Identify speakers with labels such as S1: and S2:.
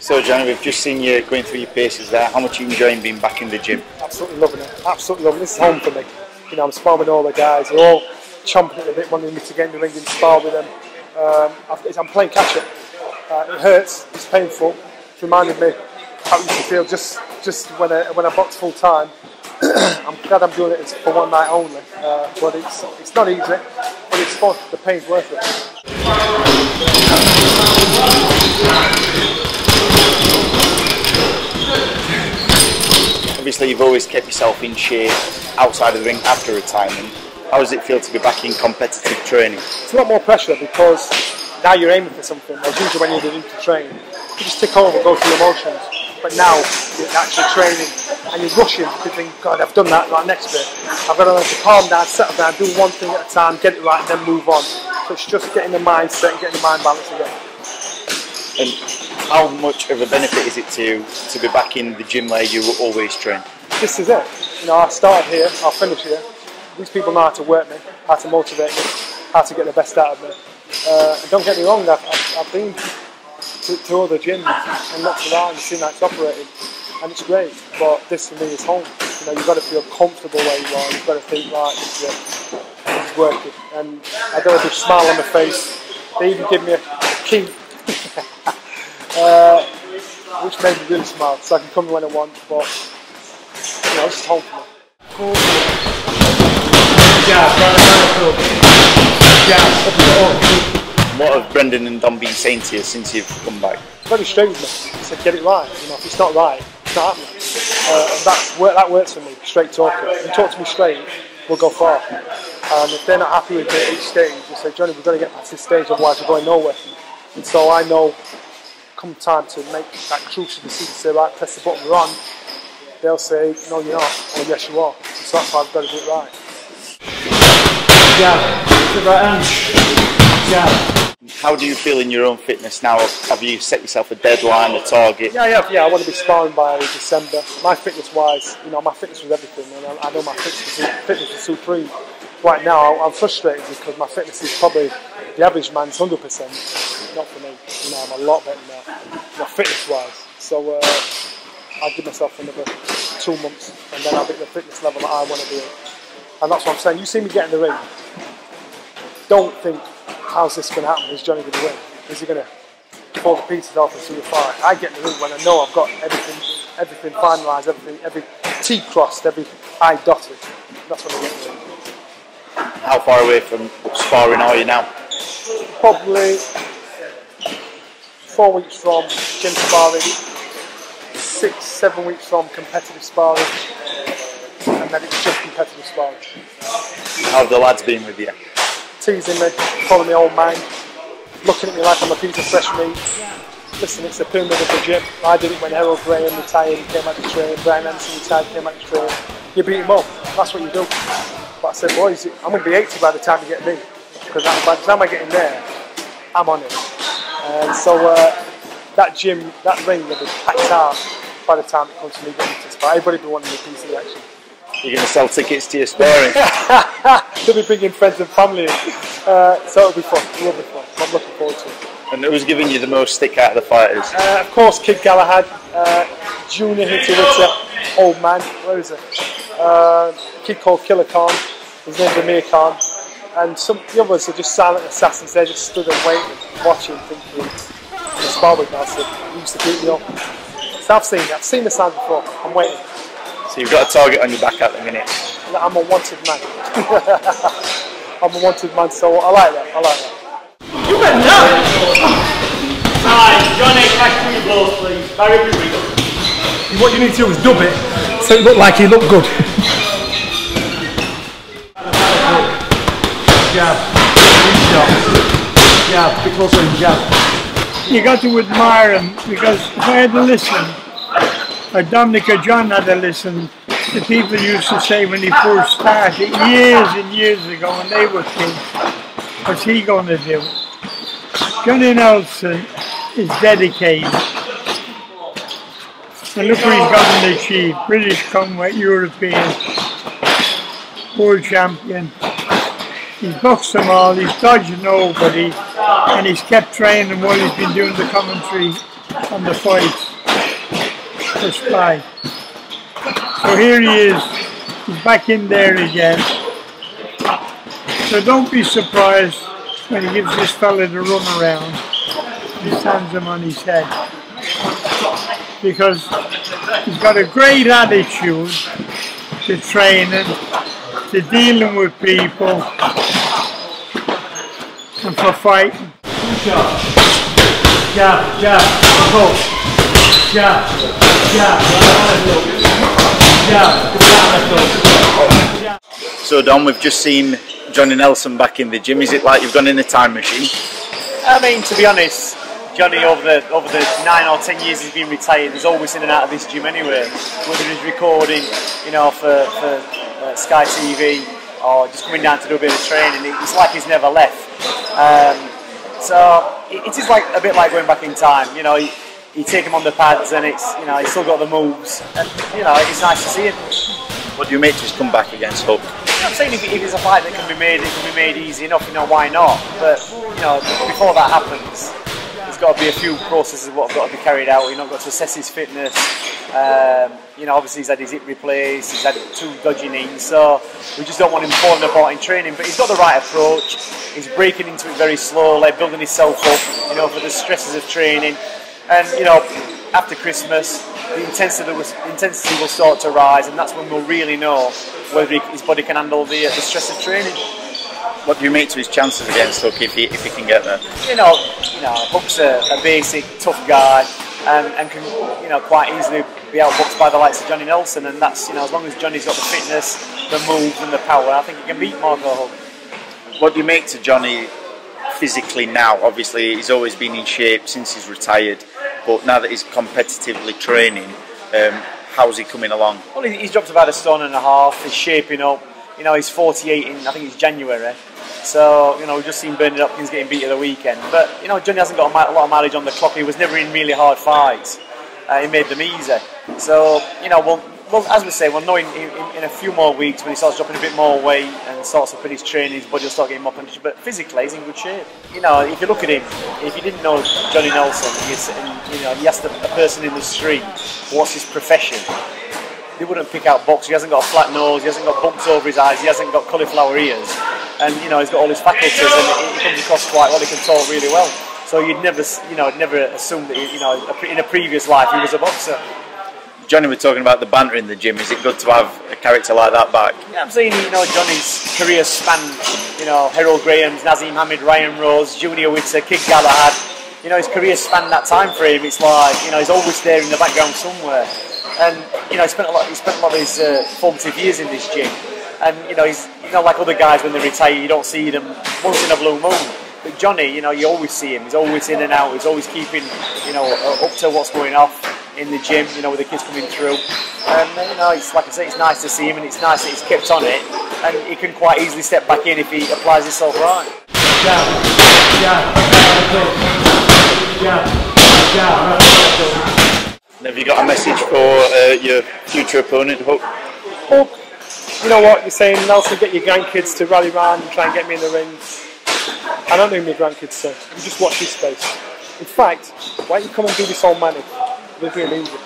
S1: So Johnny, we've just seen you going through your paces there. How much are you enjoying being back in the gym?
S2: Absolutely loving it. Absolutely loving it. This is home for me. You know, I'm sparring with all the guys. They're all chomping at the bit, wanting me to get in the ring and spar with them. I'm playing catch up. It hurts. It's painful. It's reminded me how it used to feel just when I box full time. I'm glad I'm doing it for one night only. But it's not easy, but it's fun. The pain's worth it.
S1: Obviously, you've always kept yourself in shape outside of the ring after retirement. How does it feel to be back in competitive training?
S2: It's a lot more pressure because now you're aiming for something. As usually when you're into training, you just tick over, go through the motions. But now you're actually training and you're rushing because you think, God, I've done that, like next bit. I've got to learn to calm down, settle down, do one thing at a time, get it right, and then move on. So it's just getting the mindset and getting the mind balance again.
S1: And how much of a benefit is it to be back in the gym where you always train?
S2: This is it. You know, I started here, I'll finish here. These people know how to work me, how to motivate me, how to get the best out of me. And don't get me wrong, I've been to other gyms and looked around and seen how it's operating, and it's great. But this for me is home. You know, you've got to feel comfortable where you are. You've got to think, right, this is it. This is working. And I got a big smile on my face. They even give me a key, which made me really smile, so I can come when I want. But you know, this is home for me.
S1: What have Brendan and Don been saying to you since you've come back?
S2: Very straight with me. He said, get it right. You know, if it's not right, it's not happening. And that works for me. Straight talking. If you talk to me straight, we'll go far. And if they're not happy with it at each stage, they say, Johnny, we've got to get past this stage, otherwise we're going nowhere. And so I know, come time to make that crucial decision, say, right, press the button, we're on. They'll say, no, you're not, or yes, you are. So that's why I've got to do it right.
S1: How do you feel in your own fitness now? Have you set yourself a deadline, a target?
S2: Yeah, I want to be sparring by December. My fitness-wise, you know, my fitness was everything, and I know my fitness is supreme. Right now, I'm frustrated because my fitness is probably the average man's 100%. Not for me. You know, I'm a lot better than that, you know, fitness-wise. So I'll give myself another 2 months, and then I'll be at the fitness level that I want to be at. And that's what I'm saying. You see me get in the ring, don't think, how's this going to happen? Is Johnny going to win? Is he going to pull the pieces off and see the fight? I get in the ring when I know I've got everything finalised, every T crossed, every I dotted. That's when I get in the ring.
S1: How far away from sparring are you now?
S2: Probably 4 weeks from gym sparring, 6-7 weeks from competitive sparring, and then it's just competitive sparring.
S1: How have the lads been with you?
S2: Teasing me, calling me old man, looking at me like I'm a piece of fresh meat. Listen, it's the pyramid of the gym. I did it when Harold Graham retired, he came out to train, Brian Anderson retired, came out to train. You beat him up, that's what you do. But I said, boys, I'm going to be 80 by the time you get me, because by the time I get in there, I'm on it. And so that gym, that ring will be packed out by the time it comes to me getting to spar. Everybody will be wanting a piece of the action.
S1: You're going to sell tickets to your sparring?
S2: They'll be bringing friends and family in. So it'll be fun. It will be fun. I'm looking forward to it.
S1: And who's giving you the most stick out of the fighters?
S2: Of course, Kid Galahad, Junior Hittiwitter, old man, where is it? A kid called Killer Khan, his name's Amir Khan. And some the others are just silent assassins. They just stood and waiting, watching, thinking, the spar with Nelson, he used to beat me up. So I've seen the signs before, I'm waiting.
S1: So you've got a target on your back at the minute?
S2: I'm a wanted man. I'm a wanted man, so I like that.
S3: You got nothing! Alright, Johnny, catch 3 balls, please. Very quickly.
S2: What you need to do is dub it, so it looked like he looked good.
S4: Jab, shot, jab, bit closer and jab.
S5: You got to admire him, because if I had to listen, or Dominic or John had to listen, the people used to say when he first started, years and years ago when they were kids, what's he going to do? Johnny Nelson is dedicated. And look what he's got to achieve. British Commonwealth, European, world champion. He's boxed them all, he's dodged nobody, and he's kept training while he's been doing the commentary on the fight for Spy. So here he is, he's back in there again. So don't be surprised when he gives this fella the run around, he stands him on his head. Because he's got a great attitude to training, to dealing with people, and for fighting.
S4: Jab, jab, go. Jab, jab, jab,
S1: So Don, we've just seen Johnny Nelson back in the gym. Is it like you've gone in a time machine?
S3: I mean, to be honest, Johnny over the 9 or 10 years he's been retired, he's always in and out of this gym anyway. Whether he's recording, you know, for Sky TV or just coming down to do a bit of training, it's like he's never left. So it is like a bit like going back in time. You know, you take him on the pads and it's, you know, he's still got the moves, and you know, it's nice to see him.
S1: What do you make to just come back against Huck?
S3: I'm saying if it's a fight that can be made, it can be made easy enough. You know, why not? But you know, before that happens, there's got to be a few processes what have got to be carried out. You know, got to assess his fitness. You know, obviously he's had his hip replaced, he's had 2 dodgy knees, so we just don't want him falling apart in training. But he's got the right approach. He's breaking into it very slowly, building himself up, you know, for the stresses of training. And you know, after Christmas, the intensity will start to rise, and that's when we'll really know whether his body can handle the stress of training.
S1: What do you make to his chances against Huck if he can get there?
S3: You know, Huck's a basic, tough guy, and can, you know, quite easily be outboxed by the likes of Johnny Nelson, and that's, you know, as long as Johnny's got the fitness, the moves and the power, I think he can beat Marco Huck.
S1: What do you make to Johnny physically now? Obviously he's always been in shape since he's retired, but now that he's competitively training, how's he coming along? Well,
S3: he's dropped about 1.5 stone, he's shaping up. You know, he's 48 in, I think it's January. So, you know, we've just seen Bernard Hopkins getting beat at the weekend. But, you know, Johnny hasn't got a lot of mileage on the clock. He was never in really hard fights. He made them easy. So, you know, well, as we say, we'll know in a few more weeks when he starts dropping a bit more weight and starts up in his training, his body will start getting more conditioned. But physically, he's in good shape. You know, if you look at him, if you didn't know Johnny Nelson, you know, you asked a person in the street, what's his profession? They wouldn't pick out box. He hasn't got a flat nose, he hasn't got bumps over his eyes, he hasn't got cauliflower ears, and you know, he's got all his faculties, and he comes across quite well. He can talk really well. So you'd never assume that, you know, in a previous life he was a boxer.
S1: Johnny, we're talking about the banter in the gym. Is it good to have a character like that back?
S3: Yeah, I'm saying, you know, Johnny's career spanned, you know, Harold Graham's, Nazim Hamid, Ryan Rose, Junior Witter, Kid Galahad. You know, his career spanned that time frame. It's like, you know, he's always there in the background somewhere. And you know, he spent a lot of his formative years in this gym. And you know, he's, you know, like other guys when they retire, you don't see them once in a blue moon. But Johnny, you know, you always see him. He's always in and out. He's always keeping, you know, up to what's going off in the gym. You know, with the kids coming through. And you know, it's like I say, it's nice to see him, and it's nice that he's kept on it. And he can quite easily step back in if he applies himself right.
S1: Have you got a message for your future opponent, Huck?
S2: Huck, you know what, you're saying, Nelson, get your grandkids to rally round and try and get me in the ring. I don't know my grandkids, sir. You just watch this space. In fact, why don't you come and do this old manic? We'll be an easy.